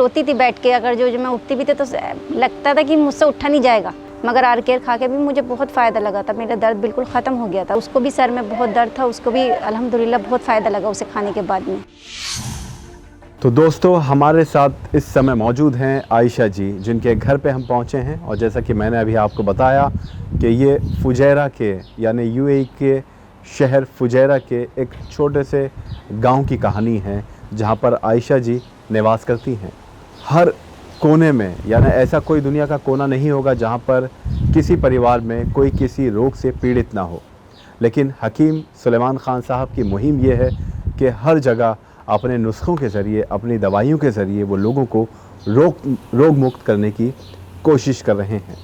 रोती थी बैठ के, अगर जो मैं उठती भी थी तो लगता था कि मुझसे उठा नहीं जाएगा। मगर आर केयर खा के भी मुझे बहुत फ़ायदा लगा था, मेरा दर्द बिल्कुल ख़त्म हो गया था। उसको भी सर में बहुत दर्द था, उसको भी अल्हम्दुलिल्लाह बहुत फ़ायदा लगा उसे खाने के बाद में। तो दोस्तों, हमारे साथ इस समय मौजूद हैं आयशा जी, जिनके घर पे हम पहुंचे हैं। और जैसा कि मैंने अभी आपको बताया कि ये फुजैरा के यानी यूएई के शहर फुजैरा के एक छोटे से गांव की कहानी है, जहां पर आयशा जी निवास करती हैं। हर कोने में, यानी ऐसा कोई दुनिया का कोना नहीं होगा जहां पर किसी परिवार में कोई किसी रोग से पीड़ित ना हो। लेकिन हकीम सुलेमान ख़ान साहब की मुहिम ये है कि हर जगह अपने नुस्खों के ज़रिए, अपनी दवाइयों के ज़रिए वो लोगों को रोग मुक्त करने की कोशिश कर रहे हैं।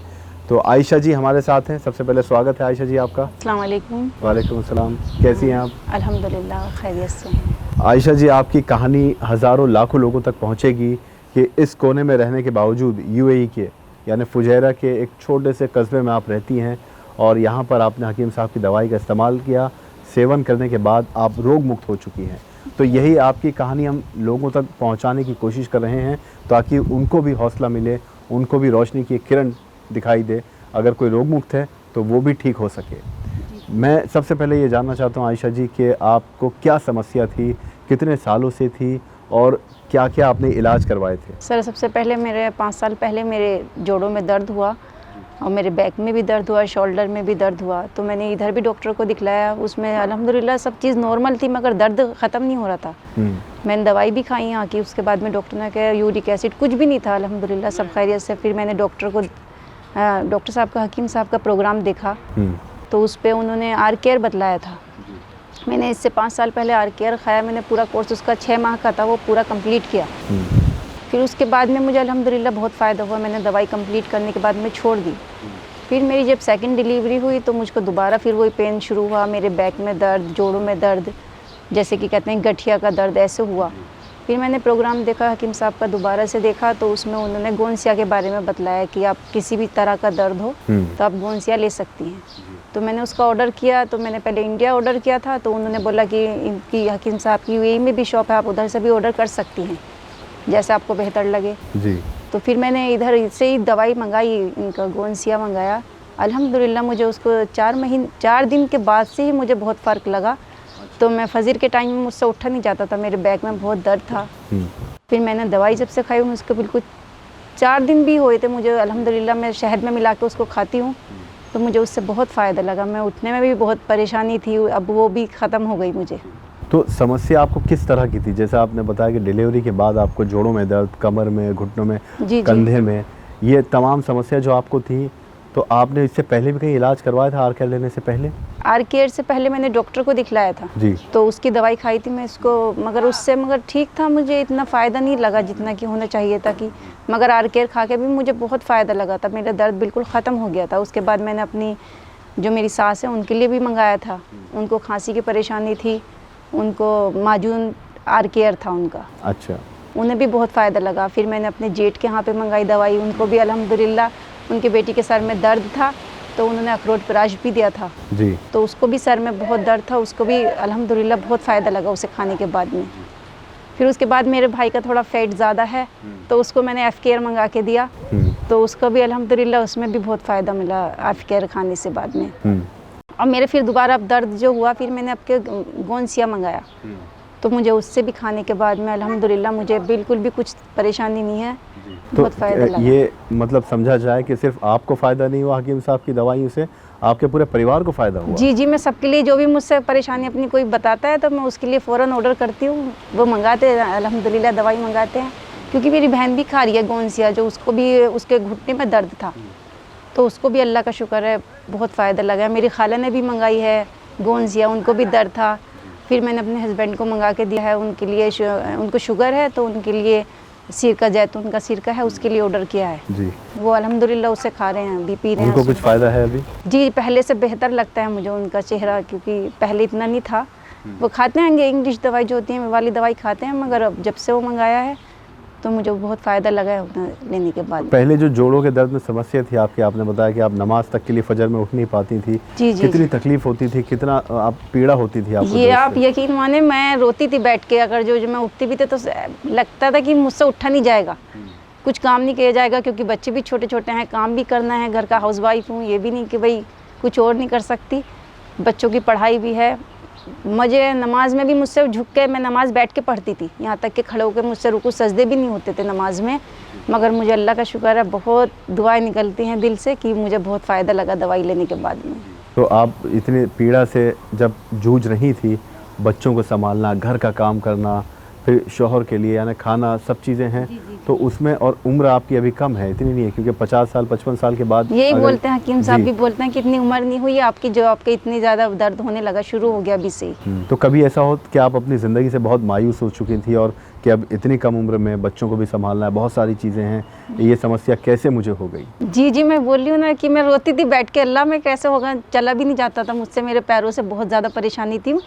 तो आयशा जी हमारे साथ हैं। सबसे पहले स्वागत है आयशा जी आपका। अस्सलाम वालेकुम। वालेकुम अस्सलाम। कैसी हैं आप? अल्हम्दुलिल्लाह खैरियत से हैं। आयशा जी, आपकी कहानी हज़ारों लाखों लोगों तक पहुंचेगी कि इस कोने में रहने के बावजूद यूएई के यानी फुजैरा के एक छोटे से कस्बे में आप रहती हैं और यहाँ पर आपने हकीम साहब की दवाई का इस्तेमाल किया, सेवन करने के बाद आप रोग मुक्त हो चुकी हैं। तो यही आपकी कहानी हम लोगों तक पहुँचाने की कोशिश कर रहे हैं, ताकि उनको भी हौसला मिले, उनको भी रोशनी की किरण दिखाई दे। अगर कोई रोग मुक्त है तो वो भी ठीक हो सके। मैं सबसे पहले ये जानना चाहता हूँ आयशा जी कि आपको क्या समस्या थी, कितने सालों से थी और क्या क्या आपने इलाज करवाए थे? सर, सबसे पहले मेरे 5 साल पहले मेरे जोड़ों में दर्द हुआ और मेरे बैक में भी दर्द हुआ, शोल्डर में भी दर्द हुआ। तो मैंने इधर भी डॉक्टर को दिखलाया, उसमें अल्हम्दुलिल्लाह सब चीज़ नॉर्मल थी, मगर दर्द ख़त्म नहीं हो रहा था। मैंने दवाई भी खाई यहाँ की, उसके बाद में डॉक्टर ने कहा यूरिक एसिड कुछ भी नहीं था, अल्हम्दुलिल्लाह सब खैरियत से। फिर मैंने डॉक्टर साहब का, हकीम साहब का प्रोग्राम देखा, तो उस पर उन्होंने आर केयर बतलाया था। मैंने इससे 5 साल पहले आर केयर खाया, मैंने पूरा कोर्स उसका 6 माह का था, वो पूरा कंप्लीट किया। फिर उसके बाद में मुझे अल्हम्दुलिल्लाह बहुत फ़ायदा हुआ। मैंने दवाई कंप्लीट करने के बाद में छोड़ दी। फिर मेरी जब सेकंड डिलीवरी हुई तो मुझको दोबारा फिर वही पेन शुरू हुआ, मेरे बैक में दर्द, जोड़ों में दर्द, जैसे कि कहते हैं गठिया का दर्द, ऐसे हुआ। फिर मैंने प्रोग्राम देखा, हकीम साहब का दोबारा से देखा, तो उसमें उन्होंने गोंसिया के बारे में बतलाया कि आप किसी भी तरह का दर्द हो तो आप गोंसिया ले सकती हैं। तो मैंने उसका ऑर्डर किया। तो मैंने पहले इंडिया ऑर्डर किया था, तो उन्होंने बोला कि इनकी हकीम साहब की यूएई में भी शॉप है, आप उधर से भी ऑर्डर कर सकती हैं, जैसे आपको बेहतर लगे जी। तो फिर मैंने इधर से ही दवाई मंगाई, इनका गोंसिया मंगाया। अल्हम्दुलिल्लाह मुझे उसको 4 दिन के बाद से ही मुझे बहुत फ़र्क लगा। तो मैं फजर के टाइम में मुझसे उठा नहीं जाता था, मेरे बैक में बहुत दर्द था। फिर मैंने दवाई जब से खाई, उसको बिल्कुल 4 दिन भी हुए थे मुझे, अल्हम्दुलिल्लाह मैं शहद में मिला के उसको खाती हूँ, तो मुझे उससे बहुत फ़ायदा लगा। मैं उठने में भी बहुत परेशानी थी, अब वो भी ख़त्म हो गई मुझे। तो समस्या आपको किस तरह की थी? जैसे आपने बताया कि डिलीवरी के बाद आपको जोड़ों में दर्द, कमर में, घुटनों में, कंधे में, ये तमाम समस्या जो आपको थी, तो आपने इससे पहले भी कहीं इलाज करवाया था आर केयर लेने से पहले? आर केयर से पहले मैंने डॉक्टर को दिखलाया था जी। तो उसकी दवाई खाई थी मैं इसको, मगर ठीक था, मुझे इतना फ़ायदा नहीं लगा जितना कि होना चाहिए था कि। मगर आर केयर खा के भी मुझे बहुत फ़ायदा लगा था, मेरा दर्द बिल्कुल ख़त्म हो गया था। उसके बाद मैंने अपनी जो मेरी सास है उनके लिए भी मंगाया था, उनको खांसी की परेशानी थी, उनको माजून आर केयर था उनका। अच्छा। उन्हें भी बहुत फ़ायदा लगा। फिर मैंने अपने जेठ के यहाँ पे मंगाई दवाई, उनको भी अल्हम्दुलिल्लाह, उनकी बेटी के सर में दर्द था तो उन्होंने अखरोट प्राश भी दिया था जी। तो उसको भी सर में बहुत दर्द था, उसको भी अल्हम्दुलिल्लाह बहुत फ़ायदा लगा उसे खाने के बाद में। फिर उसके बाद मेरे भाई का थोड़ा फैट ज़्यादा है तो उसको मैंने एफ केयर मंगा के दिया, तो उसको भी अल्हम्दुलिल्लाह उसमें भी बहुत फ़ायदा मिला एफ केयर खाने से बाद में। और मेरे फिर दोबारा अब दर्द जो हुआ, फिर मैंने आपके गोंसिया मंगाया, तो मुझे उससे भी खाने के बाद में अल्हम्दुलिल्लाह मुझे बिल्कुल भी कुछ परेशानी नहीं है, बहुत फ़ायदा लगा। ये मतलब समझा जाए कि सिर्फ आपको फ़ायदा नहीं हुआ हकीम साहब की दवाइयों से, आपके पूरे परिवार को फ़ायदा हुआ? जी, मैं सबके लिए, जो भी मुझसे परेशानी अपनी कोई बताता है तो मैं उसके लिए फ़ौरन ऑर्डर करती हूँ, वो मंगाते हैं, अल्हम्दुलिल्लाह दवाई मंगाते हैं। क्योंकि मेरी बहन भी खा रही है गोंसिया, जो उसको भी उसके घुटने में दर्द था, तो उसको भी अल्लाह का शुक्र है बहुत फ़ायदा लगा। मेरी खाला ने भी मंगाई है गोंसिया, उनको भी दर्द था, फिर मैंने अपने हस्बैंड को मंगा के दिया है, उनके लिए उनको शुगर है तो उनके लिए सिरका, जैतून का सिरका है, उसके लिए ऑर्डर किया है जी। वो अल्हम्दुलिल्लाह उसे खा रहे हैं, अभी पी रहे हैं। उनको कुछ फ़ायदा है अभी? जी, पहले से बेहतर लगता है मुझे उनका चेहरा, क्योंकि पहले इतना नहीं था। वो खाते हैं इंग्लिश दवाई जो होती है वाली दवाई खाते हैं, मगर अब जब से वो मंगाया है तो तो मुझे बहुत फ़ायदा लगा है उतना लेने के बाद। पहले जो जोड़ों के दर्द में समस्या थी आपकी, आपने बताया कि आप नमाज तक के लिए फजर में उठ नहीं पाती थी, जी जी कितनी जी। तकलीफ होती थी, कितना आप पीड़ा होती थी आपको? ये दर्द आप से? यकीन माने, मैं रोती थी बैठ के, अगर जो मैं उठती भी थी तो लगता था कि मुझसे उठा नहीं जाएगा, कुछ काम नहीं किया जाएगा, क्योंकि बच्चे भी छोटे छोटे हैं, काम भी करना है, घर का हाउसवाइफ हूँ, ये भी नहीं कि भाई कुछ और नहीं कर सकती, बच्चों की पढ़ाई भी है। मुझे नमाज में भी मुझसे झुक के मैं नमाज बैठ के पढ़ती थी, यहाँ तक कि खड़े होकर मुझसे रुकू सजदे भी नहीं होते थे नमाज में, मगर मुझे अल्लाह का शुक्र है बहुत दुआएं निकलती हैं दिल से कि मुझे बहुत फ़ायदा लगा दवाई लेने के बाद में। तो आप इतनी पीड़ा से जब जूझ रही थी, बच्चों को संभालना, घर का काम करना, फिर शौहर के लिए यानी खाना, सब चीज़ें हैं, तो उसमें और उम्र आपकी अभी कम है, इतनी नहीं है, क्योंकि 50 साल 55 साल के बाद यही अगर- बोलते हैं हकीम साहब जी। भी बोलते हैं कि इतनी उम्र नहीं हुई है आपकी जो आपके इतनी ज़्यादा दर्द होने लगा, शुरू हो गया अभी से ही। तो कभी ऐसा हो कि आप अपनी ज़िंदगी से बहुत मायूस हो चुकी थी और कि अब इतनी कम उम्र में बच्चों को भी संभालना है, बहुत सारी चीज़ें हैं, ये समस्या कैसे मुझे हो गई? जी जी, मैं बोल रही हूँ ना कि मैं रोती थी बैठ के, अल्लाह में कैसे होगा, चला भी नहीं जाता था मुझसे, मेरे पैरों से बहुत ज़्यादा परेशानी थी।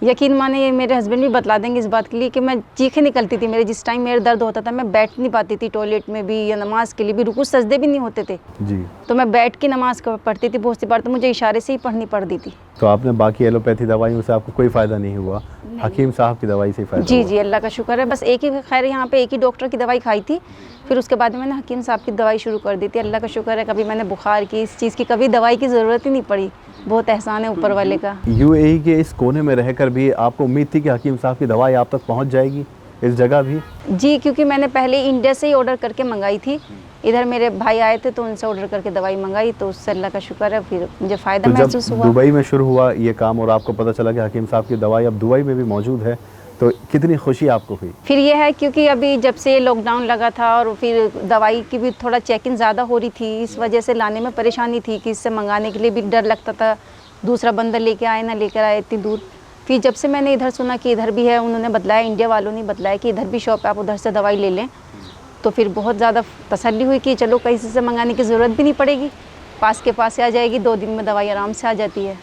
यकीन माने, ये मेरे हस्बैंड भी बतला देंगे इस बात के लिए कि मैं चीखें निकलती थी मेरे, जिस टाइम मेरे दर्द होता था मैं बैठ नहीं पाती थी, टॉयलेट में भी या नमाज के लिए भी, रुकू सजदे भी नहीं होते थे, जी। तो मैं बैठ के नमाज पढ़ती थी, बहुत सी बार तो मुझे इशारे से ही पढ़नी पड़ती थी। तो आपने बाकी एलोपैथी दवाइयों से आपको कोई फ़ायदा नहीं हुआ, हकीम साहब की दवाई से ही फ़ायदा जी हुआ? जी, अल्लाह का शुक्र है, बस एक ही, खैर यहाँ पे एक ही डॉक्टर की दवाई खाई थी, फिर उसके बाद मैंने हकीम साहब की दवाई शुरू कर दी थी। अल्लाह का शुक्र है, कभी मैंने बुखार की, इस चीज़ की कभी दवाई की ज़रूरत ही नहीं पड़ी, बहुत एहसान है ऊपर वाले का। यूएई के इस कोने में रहकर भी आपको उम्मीद थी कि हकीम साहब की दवाई आप तक पहुंच जाएगी इस जगह भी? जी, क्योंकि मैंने पहले इंडिया से ही ऑर्डर करके मंगाई थी, इधर मेरे भाई आए थे तो उनसे ऑर्डर करके दवाई मंगाई, तो उससे अल्लाह का शुक्र है फिर मुझे फ़ायदा तो महसूस जब हुआ। दुबई में शुरू हुआ ये काम और आपको पता चला कि हकीम साहब की दवाई अब दुबई में भी मौजूद है, तो कितनी खुशी आपको हुई? फिर ये है क्योंकि अभी जब से लॉकडाउन लगा था और फिर दवाई की भी थोड़ा चेकिंग ज़्यादा हो रही थी, इस वजह से लाने में परेशानी थी कि इससे मंगाने के लिए भी डर लगता था, दूसरा बंदा लेके आए ना लेकर आए इतनी दूर। फिर जब से मैंने इधर सुना कि इधर भी है, उन्होंने बतलाया, इंडिया वालों ने बतलाया कि इधर भी शॉप है, आप उधर से दवाई ले लें, तो फिर बहुत ज़्यादा तसल्ली हुई कि चलो कहीं से मंगाने की ज़रूरत भी नहीं पड़ेगी, पास के पास से आ जाएगी, 2 दिन में दवाई आराम से आ जाती है।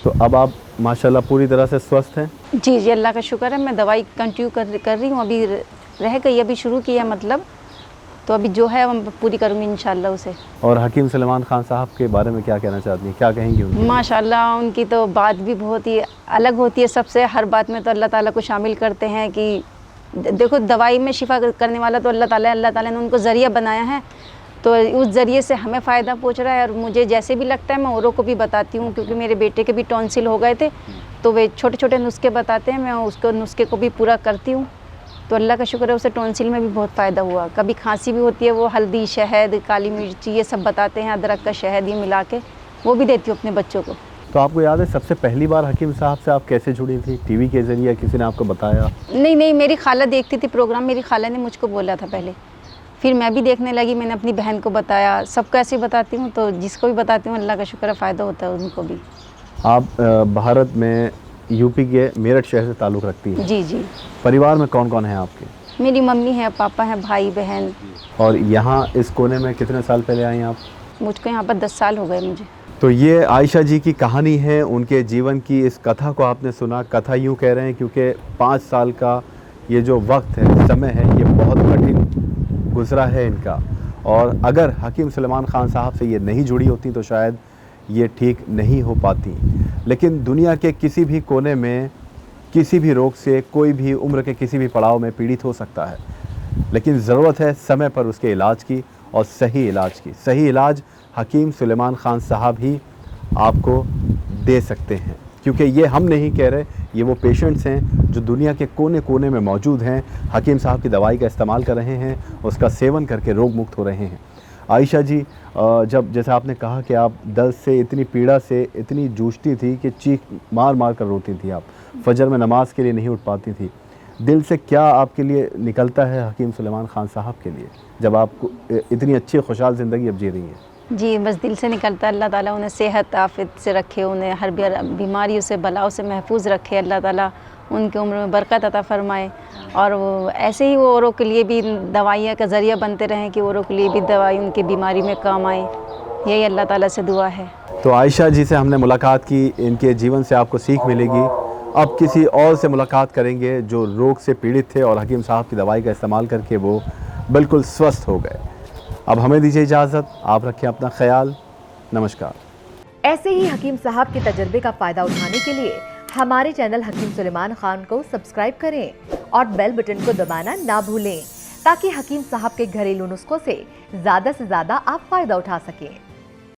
तो अब आप माशाल्लाह पूरी तरह से स्वस्थ हैं? जी जी, अल्लाह का शुक्र है, मैं दवाई कंटिन्यू कर रही हूँ, अभी रह गई, अभी शुरू किया मतलब, तो अभी जो है मैं पूरी करूँगी इंशाल्लाह उसे। और हकीम सलेमान खान साहब के बारे में क्या कहना चाहती हैं, क्या कहेंगी उनके? माशाल्लाह, उनकी तो बात भी बहुत ही अलग होती है सबसे, हर बात में तो अल्लाह ताला को शामिल करते हैं कि देखो दवाई में शिफा करने वाला तो अल्लाह ताला ने उनको ज़रिया बनाया है, तो उस ज़रिए से हमें फ़ायदा पहुंच रहा है। और मुझे जैसे भी लगता है मैं औरों को भी बताती हूँ, क्योंकि मेरे बेटे के भी टॉन्सिल हो गए थे, तो वे छोटे छोटे नुस्खे बताते हैं, मैं उसको नुस्खे को भी पूरा करती हूँ, तो अल्लाह का शुक्र है उसे टॉन्सिल में भी बहुत फ़ायदा हुआ। कभी खांसी भी होती है, वो हल्दी, शहद, काली मिर्ची ये सब बताते हैं, अदरक का शहद ये मिला के वो भी देती हूँ अपने बच्चों को। तो आपको याद है सबसे पहली बार हकीम साहब से आप कैसे जुड़ी थी? टीवी के ज़रिए, किसी ने आपको बताया? नहीं, मेरी खाला देखती थी प्रोग्राम, मेरी खाला ने मुझको बोला था पहले, फिर मैं भी देखने लगी, मैंने अपनी बहन को बताया, सबको ऐसे ही बताती हूँ, तो जिसको भी बताती हूँ अल्लाह का शुक्र है फ़ायदा होता है उनको भी। आप भारत में यूपी के मेरठ शहर से ताल्लुक़ रखती हैं। जी जी, परिवार में कौन कौन है आपके? मेरी मम्मी है, पापा हैं, भाई बहन। और यहाँ इस कोने में कितने साल पहले आई आप? मुझको यहाँ पर 10 साल हो गए मुझे। तो ये आयशा जी की कहानी है, उनके जीवन की इस कथा को आपने सुना। कथा यूँ कह रहे हैं क्योंकि 5 साल का ये जो वक्त है, समय है, ये बहुत कठिन गुजरा है इनका, और अगर हकीम सलेमान खान साहब से ये नहीं जुड़ी होती तो शायद ये ठीक नहीं हो पाती। लेकिन दुनिया के किसी भी कोने में किसी भी रोग से कोई भी उम्र के किसी भी पड़ाव में पीड़ित हो सकता है, लेकिन ज़रूरत है समय पर उसके इलाज की और सही इलाज की। सही इलाज हकीम सलेमान खान साहब ही आपको दे सकते हैं, क्योंकि ये हम नहीं कह रहे, ये वो पेशेंट्स हैं जो दुनिया के कोने कोने में मौजूद हैं, हकीम साहब की दवाई का इस्तेमाल कर रहे हैं, उसका सेवन करके रोग मुक्त हो रहे हैं। आयशा जी, जब जैसे आपने कहा कि आप दर्द से, इतनी पीड़ा से इतनी जूझती थी कि चीख मार मार कर रोती थी, आप फजर में नमाज के लिए नहीं उठ पाती थी, दिल से क्या आपके लिए निकलता है हकीम सलेमान खान साहब के लिए, जब आपको इतनी अच्छी खुशहाल ज़िंदगी अब जी रही है? जी, बस दिल से निकलता है, अल्लाह ताला उन्हें सेहत आफियत से रखे, उन्हें हर बीमारियों से, बलाओं से महफूज रखे, अल्लाह ताला उनकी उम्र में बरकत अता फ़रमाए, और वो ऐसे ही वो औरों के लिए भी दवाइयाँ का ज़रिया बनते रहें कि औरों के लिए भी दवाई उनकी बीमारी में काम आए, यही अल्लाह ताला से दुआ है। तो आयशा जी से हमने मुलाकात की, इनके जीवन से आपको सीख मिलेगी अब किसी और से मुलाकात करेंगे जो रोग से पीड़ित थे और हकीम साहब की दवाई का इस्तेमाल करके वो बिल्कुल स्वस्थ हो गए। अब हमें दीजिए इजाज़त, आप रखें अपना ख्याल। नमस्कार। ऐसे ही हकीम साहब के तजर्बे का फ़ायदा उठाने के लिए हमारे चैनल हकीम सुलेमान खान को सब्सक्राइब करें और बेल बटन को दबाना ना भूलें, ताकि हकीम साहब के घरेलू नुस्खों से ज़्यादा आप फ़ायदा उठा सकें।